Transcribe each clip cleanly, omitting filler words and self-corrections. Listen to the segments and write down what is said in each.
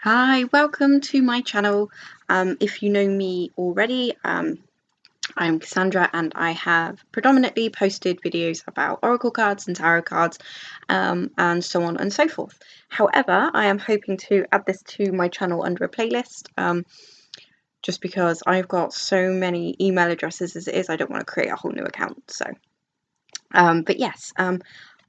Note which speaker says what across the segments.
Speaker 1: Hi, welcome to my channel. If you know me already, I'm Cassandra and I have predominantly posted videos about oracle cards and tarot cards and so on and so forth. However, I am hoping to add this to my channel under a playlist just because I've got so many email addresses as it is. I don't want to create a whole new account. But yes,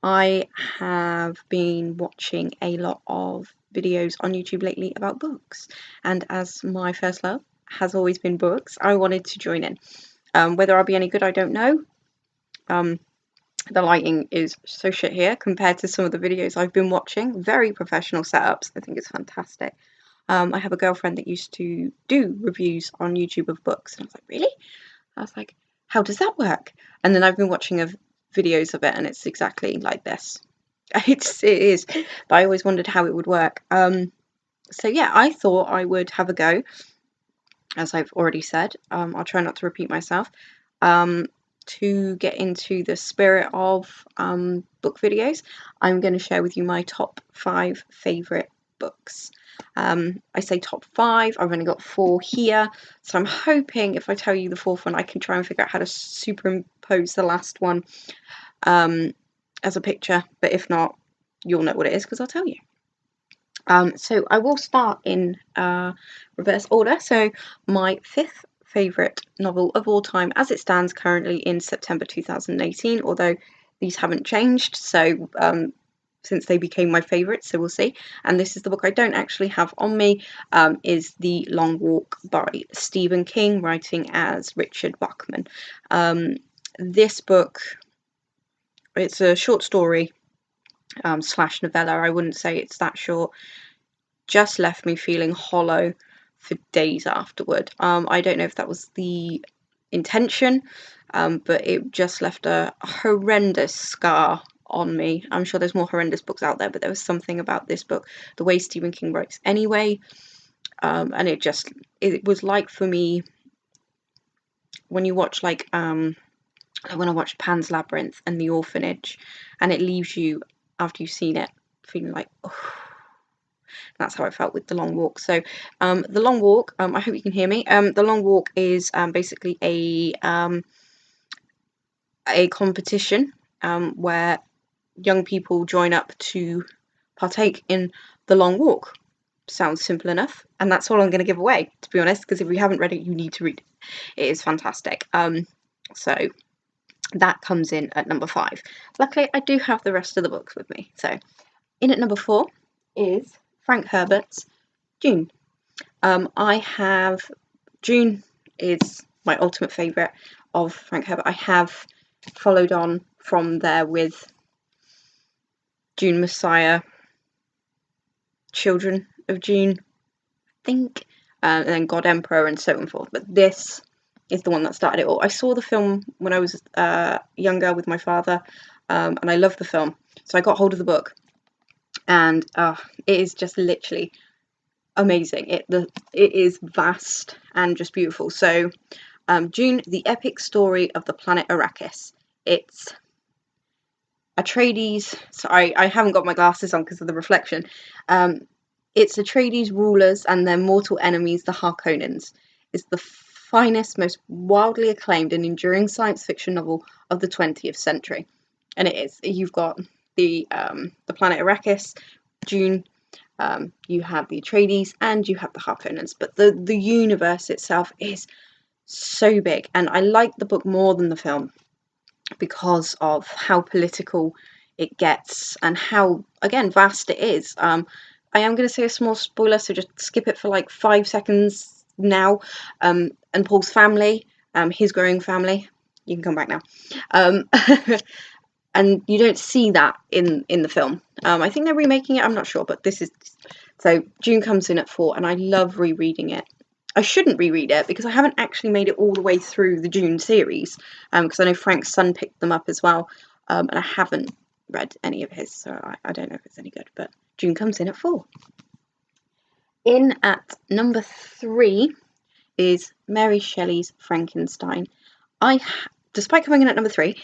Speaker 1: I have been watching a lot of videos on YouTube lately about books, and as my first love has always been books, I wanted to join in. Whether I'll be any good, I don't know. The lighting is so shit here compared to some of the videos I've been watching. Very professional setups. I think it's fantastic. I have a girlfriend that used to do reviews on YouTube of books, and I was like, really? I was like, how does that work? And then I've been watching videos of it, and it's exactly like this. It is, but I always wondered how it would work. So yeah, I thought I would have a go, as I've already said. I'll try not to repeat myself. To get into the spirit of book videos, I'm going to share with you my top 5 favourite books. I say top 5, I've only got 4 here, so I'm hoping if I tell you the 4th one, I can try and figure out how to superimpose the last one as a picture, but if not, you'll know what it is because I'll tell you. So I will start in reverse order. So my 5th favourite novel of all time as it stands currently in September 2018, although these haven't changed, so since they became my favourites, so we'll see. And this is the book I don't actually have on me, is The Long Walk by Stephen King, writing as Richard Bachman. This book, it's a short story slash novella. I wouldn't say it's that short. Just left me feeling hollow for days afterward. I don't know if that was the intention, but it just left a horrendous scar on me. I'm sure there's more horrendous books out there, but there was something about this book, the way Stephen King writes anyway, and it was like, for me, when you watch like when I watched Pan's Labyrinth and The Orphanage, and it leaves you after you've seen it feeling like, oh. That's how I felt with The Long Walk. So The Long Walk, I hope you can hear me. The Long Walk is basically a competition where young people join up to partake in the Long Walk. Sounds simple enough, and that's all I'm going to give away, to be honest, because if you haven't read it, you need to read it. It is fantastic. So that comes in at number 5. Luckily, I do have the rest of the books with me. So in at number 4 is Frank Herbert's June. June is my ultimate favourite of Frank Herbert. I have followed on from there with June Messiah, Children of June, I think, and then God Emperor and so on and forth. But this is the one that started it all. I saw the film when I was younger with my father, and I loved the film. So I got hold of the book, and it is just literally amazing. It is vast and just beautiful. So June, the epic story of the planet Arrakis. It's Atreides. Sorry, I haven't got my glasses on because of the reflection. It's Atreides rulers and their mortal enemies, the Harkonnens. It's the finest, most wildly acclaimed and enduring science fiction novel of the 20th century, and it is. You've got the planet Arrakis, June. You have the Atreides and you have the Harkonnens, but the universe itself is so big, and I like the book more than the film because of how political it gets and how, again, vast it is. I am going to say a small spoiler, so just skip it for like 5 seconds now. And Paul's family, his growing family, you can come back now. And you don't see that in the film. I think they're remaking it, I'm not sure, but this is... So June comes in at 4, and I love rereading it. I shouldn't reread it because I haven't actually made it all the way through the June series, because I know Frank's son picked them up as well, and I haven't read any of his, so I don't know if it's any good, but June comes in at 4. In at number 3 is Mary Shelley's Frankenstein. Despite coming in at number 3,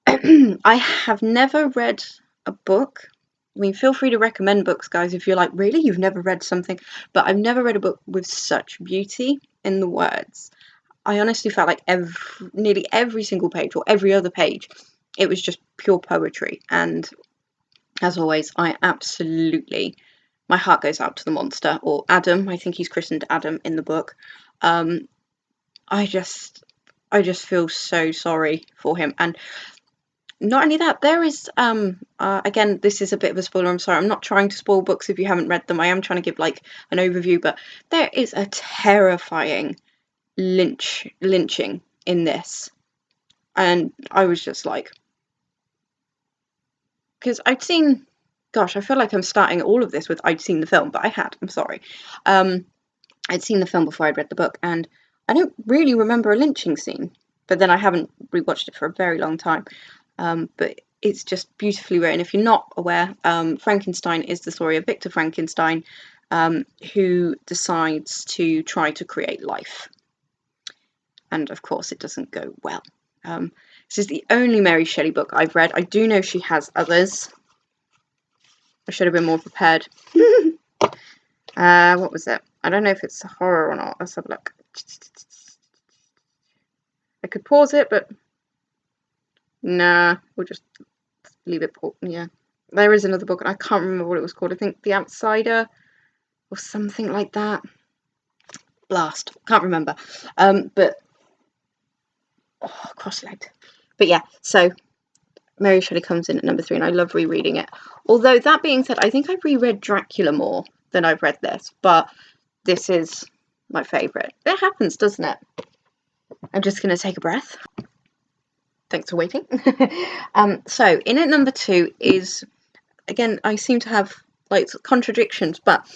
Speaker 1: I have never read a book I mean, feel free to recommend books, guys, if you're like, really, you've never read something. But I've never read a book with such beauty in the words. I honestly felt like nearly every single page or every other page, it was just pure poetry. And as always, my heart goes out to the monster, or Adam. I think he's christened Adam in the book. I just feel so sorry for him. And not only that, there is again, this is a bit of a spoiler, I'm sorry, I'm not trying to spoil books if you haven't read them. I am trying to give like an overview, but there is a terrifying lynching in this, and I was just like, because I feel like I'm starting all of this with I'd seen the film, but I'm sorry. I'd seen the film before I'd read the book, and I don't really remember a lynching scene, but then I haven't rewatched it for a very long time. But it's just beautifully written. If you're not aware, Frankenstein is the story of Victor Frankenstein, who decides to try to create life. And of course, it doesn't go well. This is the only Mary Shelley book I've read. I do know she has others. I should have been more prepared. What was it? I don't know if it's a horror or not. Let's have a look. I could pause it, but nah, we'll just leave it. Yeah, there is another book, and I can't remember what it was called. I think The Outsider or something like that. Blast, can't remember. But cross-legged. But yeah, so Mary Shelley comes in at number 3, and I love rereading it. Although that being said, I think I've reread Dracula more than I've read this, but this is my favourite. It happens, doesn't it? I'm just going to take a breath. Thanks for waiting. So in at number 2 is, again, I seem to have like contradictions, but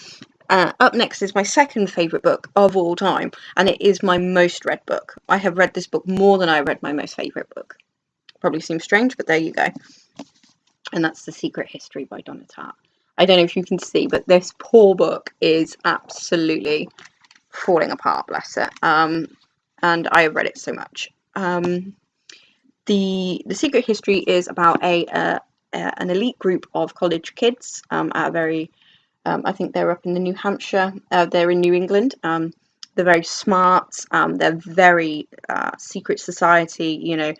Speaker 1: up next is my second favourite book of all time, and it is my most read book. I have read this book more than I read my most favourite book. Probably seems strange, but there you go. And that's The Secret History by Donna Tartt. I don't know if you can see, but this poor book is absolutely falling apart, bless it. And I have read it so much. The Secret History is about an elite group of college kids at a very, I think they're up in the New Hampshire, they're in New England. They're very smart, they're very secret society, you know,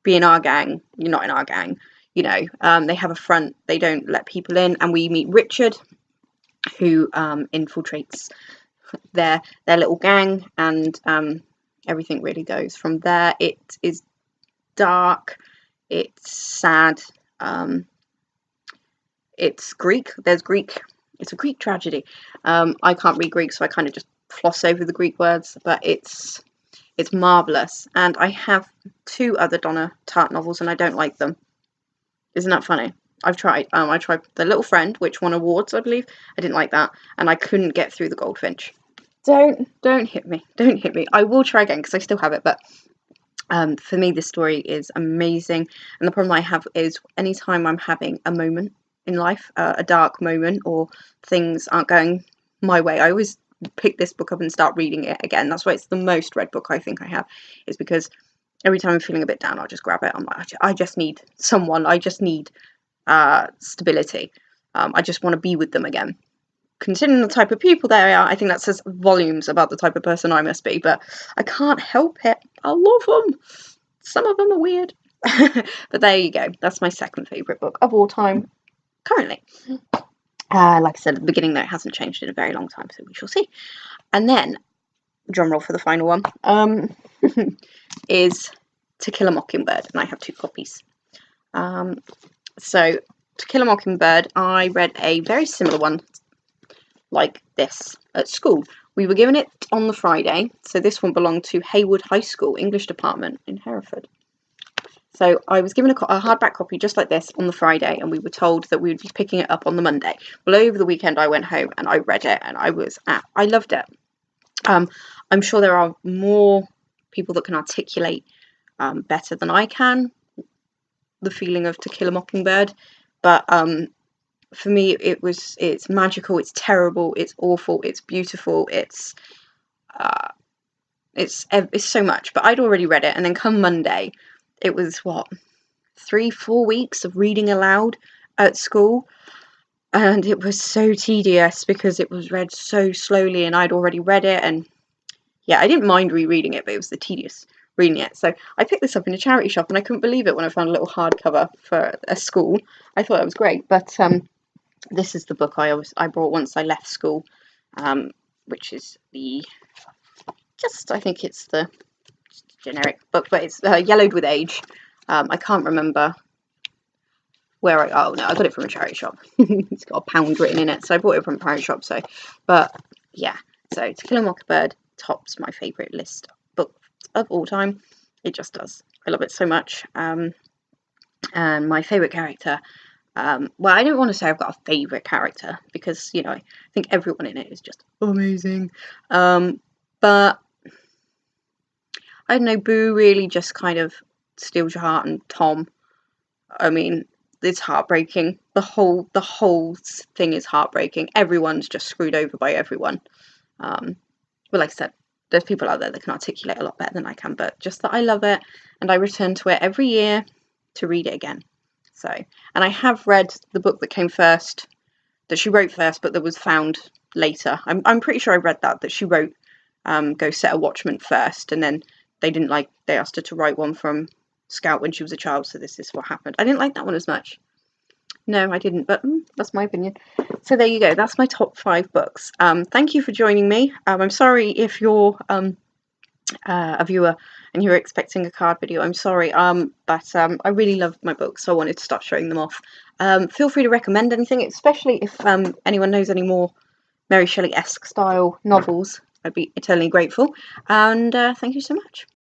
Speaker 1: be in our gang, you're not in our gang, you know. They have a front, they don't let people in, and we meet Richard, who infiltrates their little gang, and everything really goes from there. It is dark, it's sad, it's Greek, it's a Greek tragedy. I can't read Greek, so I kind of just floss over the Greek words, but it's marvellous. And I have 2 other Donna Tartt novels, and I don't like them. Isn't that funny? I've tried. I tried The Little Friend, which won awards, I believe. I didn't like that, and I couldn't get through The Goldfinch. Don't hit me. Don't hit me. I will try again because I still have it, but for me, this story is amazing. And the problem I have is anytime I'm having a moment in life, a dark moment, or things aren't going my way, I always pick this book up and start reading it again. That's why it's the most read book I think I have, is because every time I'm feeling a bit down, I'll just grab it. I'm like, I just need someone. I just need stability. I just want to be with them again. Considering the type of people they are, I think that says volumes about the type of person I must be, but I can't help it. I love them. Some of them are weird. But there you go. That's my second favourite book of all time currently. Like I said at the beginning, though, it hasn't changed in a very long time, so we shall see. And then, drumroll for the final one, is To Kill a Mockingbird, and I have 2 copies. So, To Kill a Mockingbird, I read a very similar one like this at school. We were given it on the Friday, so this one belonged to Haywood High School, English department in Hereford. So I was given a hardback copy just like this on the Friday, and we were told that we would be picking it up on the Monday. Well, over the weekend I went home and I read it, and I loved it. I'm sure there are more people that can articulate better than I can the feeling of To Kill a Mockingbird, but for me it's magical, it's terrible, it's awful, it's beautiful, it's so much. But I'd already read it, and then come Monday, it was 3-4 weeks of reading aloud at school. and it was so tedious because it was read so slowly and I'd already read it, and yeah, I didn't mind rereading it, but it was the tedious reading it. So I picked this up in a charity shop and I couldn't believe it when I found a little hardcover for a school. I thought it was great, but this is the book I bought once I left school, which is I think it's the generic book, but it's yellowed with age. I can't remember where oh no, I got it from a charity shop. It's got a pound written in it, so I bought it from a charity shop. So, but yeah, so To Kill a Mockingbird tops my favourite list book of all time. It just does. I love it so much. And my favourite character, well, I don't want to say I've got a favourite character because, you know, I think everyone in it is just amazing. But I don't know, Boo really just kind of steals your heart, and Tom, I mean, it's heartbreaking. The whole thing is heartbreaking. Everyone's just screwed over by everyone. But like I said, there's people out there that can articulate a lot better than I can, but just that I love it, and I return to it every year to read it again. So, and I have read the book that came first, that she wrote first, but that was found later. I'm pretty sure I read that she wrote Go Set a Watchman first, and then they asked her to write one from Scout when she was a child, so this is what happened. I didn't like that one as much. No, I didn't, but that's my opinion. So there you go. That's my top 5 books. Thank you for joining me. I'm sorry if you're a viewer and you're expecting a card video. I'm sorry, but I really love my books, so I wanted to start showing them off. Feel free to recommend anything, especially if anyone knows any more Mary Shelley-esque style novels. I'd be eternally grateful. And thank you so much.